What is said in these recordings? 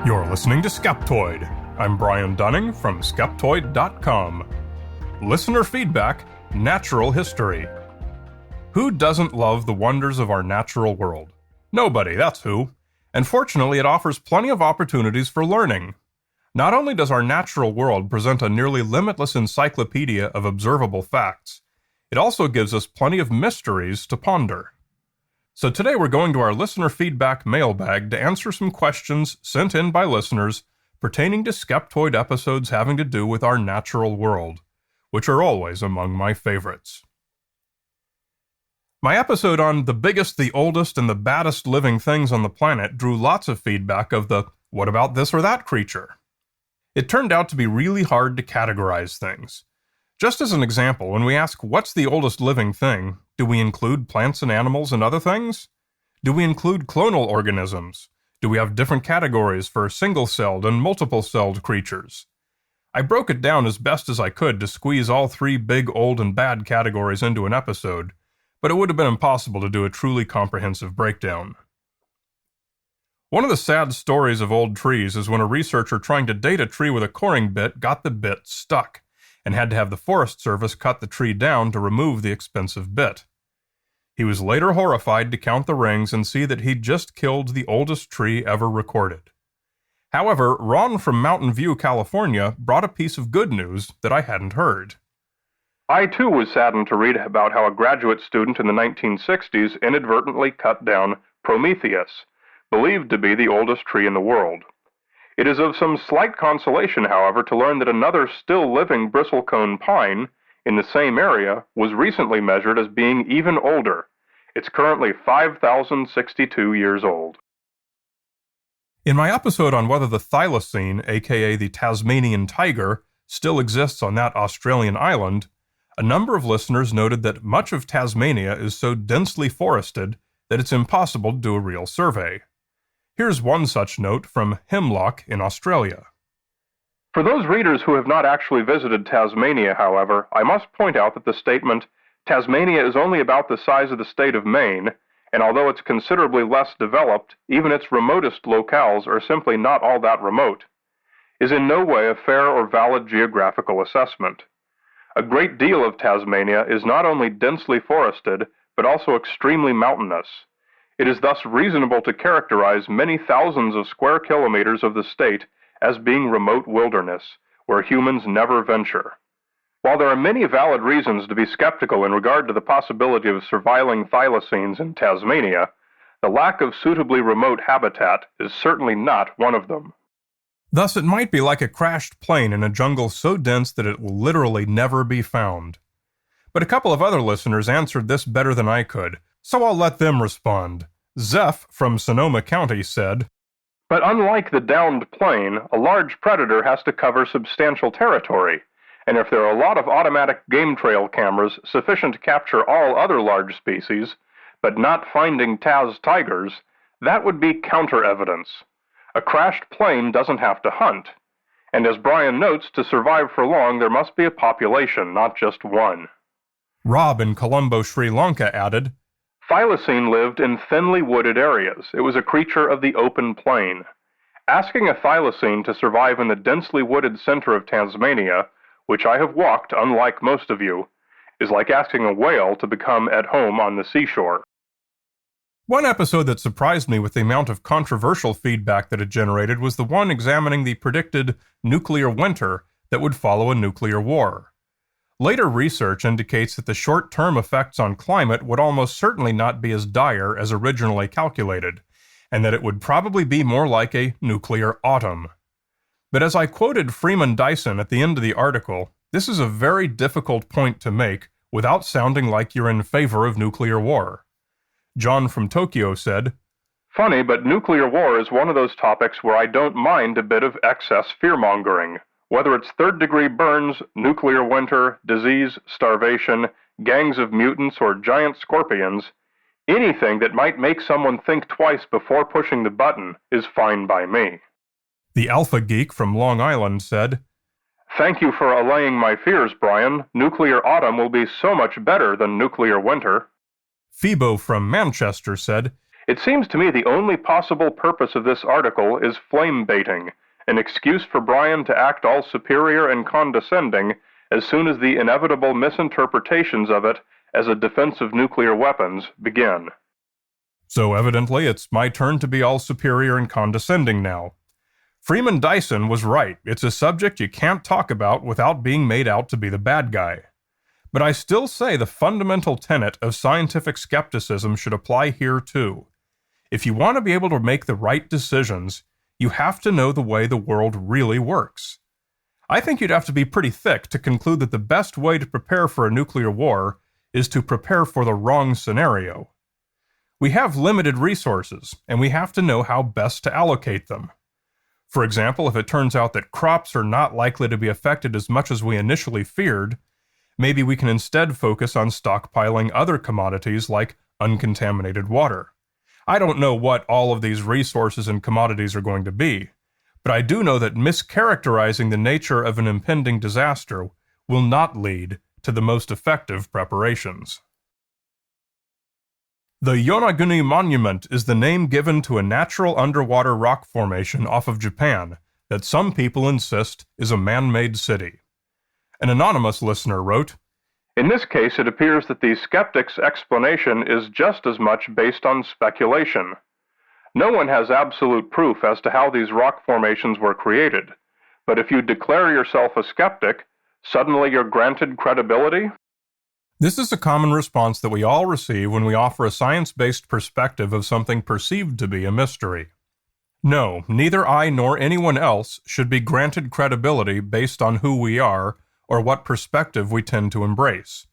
You're listening to Skeptoid. I'm Brian Dunning from Skeptoid.com. Listener feedback, natural history. Who doesn't love the wonders of our natural world? Nobody, that's who. And fortunately, it offers plenty of opportunities for learning. Not only does our natural world present a nearly limitless encyclopedia of observable facts, it also gives us plenty of mysteries to ponder. So today we're going to our listener feedback mailbag to answer some questions sent in by listeners pertaining to Skeptoid episodes having to do with our natural world, which are always among my favorites. My episode on the biggest, the oldest, and the baddest living things on the planet drew lots of feedback of the what about this or that creature. It turned out to be really hard to categorize things. Just as an example, when we ask what's the oldest living thing, do we include plants and animals and other things? Do we include clonal organisms? Do we have different categories for single-celled and multiple-celled creatures? I broke it down as best as I could to squeeze all three big old and bad categories into an episode, but it would have been impossible to do a truly comprehensive breakdown. One of the sad stories of old trees is when a researcher trying to date a tree with a coring bit got the bit stuck, and had to have the Forest Service cut the tree down to remove the expensive bit. He was later horrified to count the rings and see that he'd just killed the oldest tree ever recorded. However, Ron from Mountain View, California, brought a piece of good news that I hadn't heard. I too was saddened to read about how a graduate student in the 1960s inadvertently cut down Prometheus, believed to be the oldest tree in the world. It is of some slight consolation, however, to learn that another still-living bristlecone pine in the same area was recently measured as being even older. It's currently 5,062 years old. In my episode on whether the thylacine, aka the Tasmanian tiger, still exists on that Australian island, a number of listeners noted that much of Tasmania is so densely forested that it's impossible to do a real survey. Here's one such note from Hemlock in Australia. For those readers who have not actually visited Tasmania, however, I must point out that the statement, Tasmania is only about the size of the state of Maine, and although it's considerably less developed, even its remotest locales are simply not all that remote, is in no way a fair or valid geographical assessment. A great deal of Tasmania is not only densely forested, but also extremely mountainous. It is thus reasonable to characterize many thousands of square kilometers of the state as being remote wilderness, where humans never venture. While there are many valid reasons to be skeptical in regard to the possibility of surviving thylacines in Tasmania, the lack of suitably remote habitat is certainly not one of them. Thus, it might be like a crashed plane in a jungle so dense that it will literally never be found. But a couple of other listeners answered this better than I could, so I'll let them respond. Zeph from Sonoma County said, But unlike the downed plane, a large predator has to cover substantial territory, and if there are a lot of automatic game trail cameras sufficient to capture all other large species, but not finding Taz tigers, that would be counter-evidence. A crashed plane doesn't have to hunt, and as Brian notes, to survive for long there must be a population, not just one. Rob in Colombo, Sri Lanka added, Thylacine lived in thinly wooded areas. It was a creature of the open plain. Asking a thylacine to survive in the densely wooded center of Tasmania, which I have walked unlike most of you, is like asking a whale to become at home on the seashore. One episode that surprised me with the amount of controversial feedback that it generated was the one examining the predicted nuclear winter that would follow a nuclear war. Later research indicates that the short-term effects on climate would almost certainly not be as dire as originally calculated, and that it would probably be more like a nuclear autumn. But as I quoted Freeman Dyson at the end of the article, this is a very difficult point to make without sounding like you're in favor of nuclear war. John from Tokyo said, Funny, but nuclear war is one of those topics where I don't mind a bit of excess fear-mongering. Whether it's third-degree burns, nuclear winter, disease, starvation, gangs of mutants, or giant scorpions, anything that might make someone think twice before pushing the button is fine by me. The Alpha Geek from Long Island said, Thank you for allaying my fears, Brian. Nuclear autumn will be so much better than nuclear winter. Phoebo from Manchester said, It seems to me the only possible purpose of this article is flame baiting, an excuse for Brian to act all superior and condescending as soon as the inevitable misinterpretations of it as a defense of nuclear weapons begin. So evidently it's my turn to be all superior and condescending now. Freeman Dyson was right. It's a subject you can't talk about without being made out to be the bad guy. But I still say the fundamental tenet of scientific skepticism should apply here too. If you want to be able to make the right decisions, you have to know the way the world really works. I think you'd have to be pretty thick to conclude that the best way to prepare for a nuclear war is to prepare for the wrong scenario. We have limited resources, and we have to know how best to allocate them. For example, if it turns out that crops are not likely to be affected as much as we initially feared, maybe we can instead focus on stockpiling other commodities like uncontaminated water. I don't know what all of these resources and commodities are going to be, but I do know that mischaracterizing the nature of an impending disaster will not lead to the most effective preparations. The Yonaguni Monument is the name given to a natural underwater rock formation off of Japan that some people insist is a man-made city. An anonymous listener wrote, "In this case, it appears that the skeptic's explanation is just as much based on speculation. No one has absolute proof as to how these rock formations were created, but if you declare yourself a skeptic, suddenly you're granted credibility?" This is a common response that we all receive when we offer a science-based perspective of something perceived to be a mystery. No, neither I nor anyone else should be granted credibility based on who we are or what perspective we tend to embrace.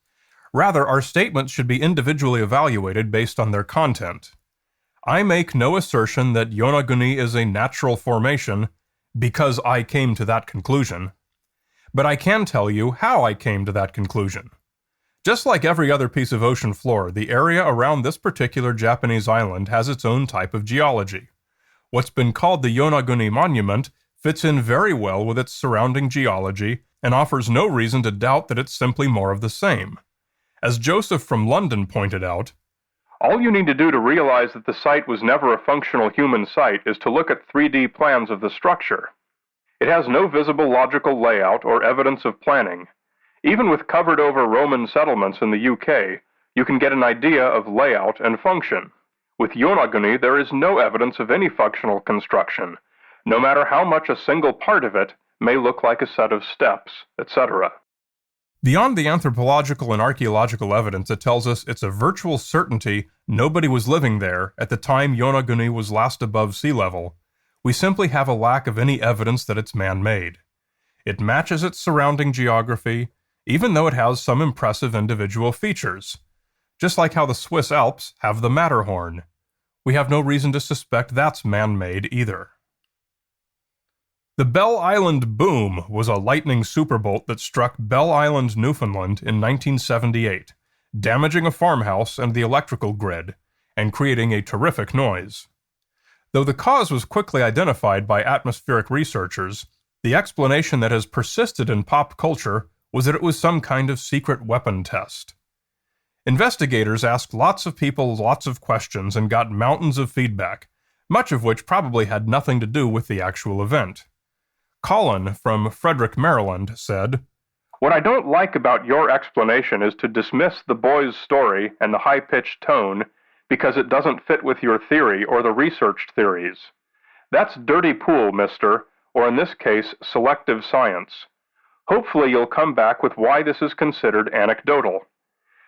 Rather, our statements should be individually evaluated based on their content. I make no assertion that Yonaguni is a natural formation because I came to that conclusion, but I can tell you how I came to that conclusion. Just like every other piece of ocean floor, the area around this particular Japanese island has its own type of geology. What's been called the Yonaguni Monument fits in very well with its surrounding geology and offers no reason to doubt that it's simply more of the same. As Joseph from London pointed out, "All you need to do to realize that the site was never a functional human site is to look at 3D plans of the structure. It has no visible logical layout or evidence of planning. Even with covered-over Roman settlements in the UK, you can get an idea of layout and function. With Yonaguni, there is no evidence of any functional construction, no matter how much a single part of it may look like a set of steps, etc." Beyond the anthropological and archaeological evidence that tells us it's a virtual certainty nobody was living there at the time Yonaguni was last above sea level, we simply have a lack of any evidence that it's man-made. It matches its surrounding geography, even though it has some impressive individual features. Just like how the Swiss Alps have the Matterhorn. We have no reason to suspect that's man-made either. The Bell Island Boom was a lightning superbolt that struck Bell Island, Newfoundland in 1978, damaging a farmhouse and the electrical grid, and creating a terrific noise. Though the cause was quickly identified by atmospheric researchers, the explanation that has persisted in pop culture was that it was some kind of secret weapon test. Investigators asked lots of people lots of questions and got mountains of feedback, much of which probably had nothing to do with the actual event. Colin from Frederick, Maryland, said, "What I don't like about your explanation is to dismiss the boy's story and the high-pitched tone because it doesn't fit with your theory or the researched theories. That's dirty pool, mister, or in this case, selective science. Hopefully you'll come back with why this is considered anecdotal.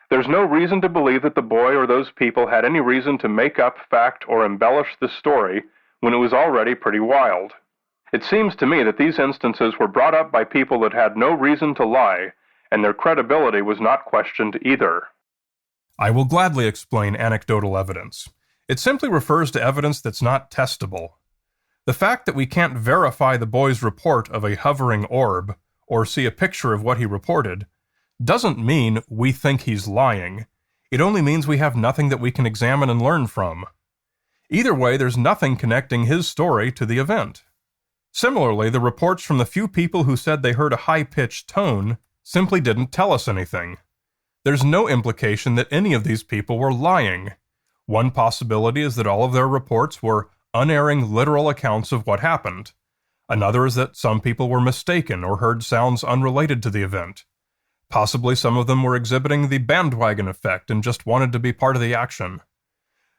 There's no reason to believe that the boy or those people had any reason to make up fact or embellish the story when it was already pretty wild. It seems to me that these instances were brought up by people that had no reason to lie, and their credibility was not questioned either." I will gladly explain anecdotal evidence. It simply refers to evidence that's not testable. The fact that we can't verify the boy's report of a hovering orb, or see a picture of what he reported, doesn't mean we think he's lying. It only means we have nothing that we can examine and learn from. Either way, there's nothing connecting his story to the event. Similarly, the reports from the few people who said they heard a high-pitched tone simply didn't tell us anything. There's no implication that any of these people were lying. One possibility is that all of their reports were unerring literal accounts of what happened. Another is that some people were mistaken or heard sounds unrelated to the event. Possibly some of them were exhibiting the bandwagon effect and just wanted to be part of the action.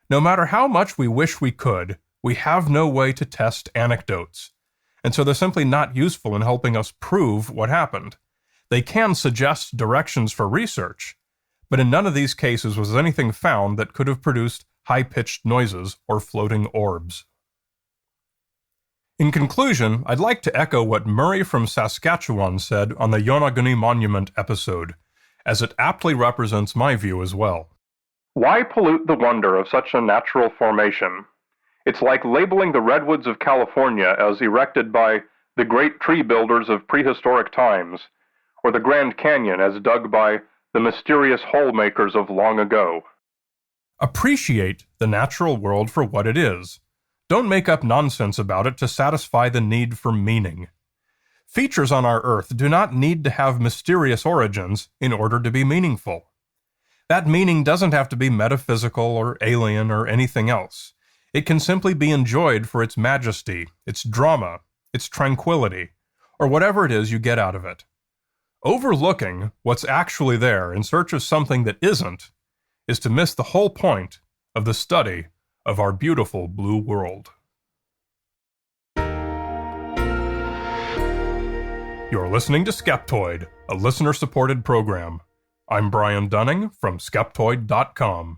No matter how much we wish we could, we have no way to test anecdotes, and so they're simply not useful in helping us prove what happened. They can suggest directions for research, but in none of these cases was anything found that could have produced high-pitched noises or floating orbs. In conclusion, I'd like to echo what Murray from Saskatchewan said on the Yonaguni Monument episode, as it aptly represents my view as well. Why pollute the wonder of such a natural formation? It's like labeling the redwoods of California as erected by the great tree builders of prehistoric times, or the Grand Canyon as dug by the mysterious hole makers of long ago. Appreciate the natural world for what it is. Don't make up nonsense about it to satisfy the need for meaning. Features on our Earth do not need to have mysterious origins in order to be meaningful. That meaning doesn't have to be metaphysical or alien or anything else. It can simply be enjoyed for its majesty, its drama, its tranquility, or whatever it is you get out of it. Overlooking what's actually there in search of something that isn't is to miss the whole point of the study of our beautiful blue world. You're listening to Skeptoid, a listener-supported program. I'm Brian Dunning from Skeptoid.com.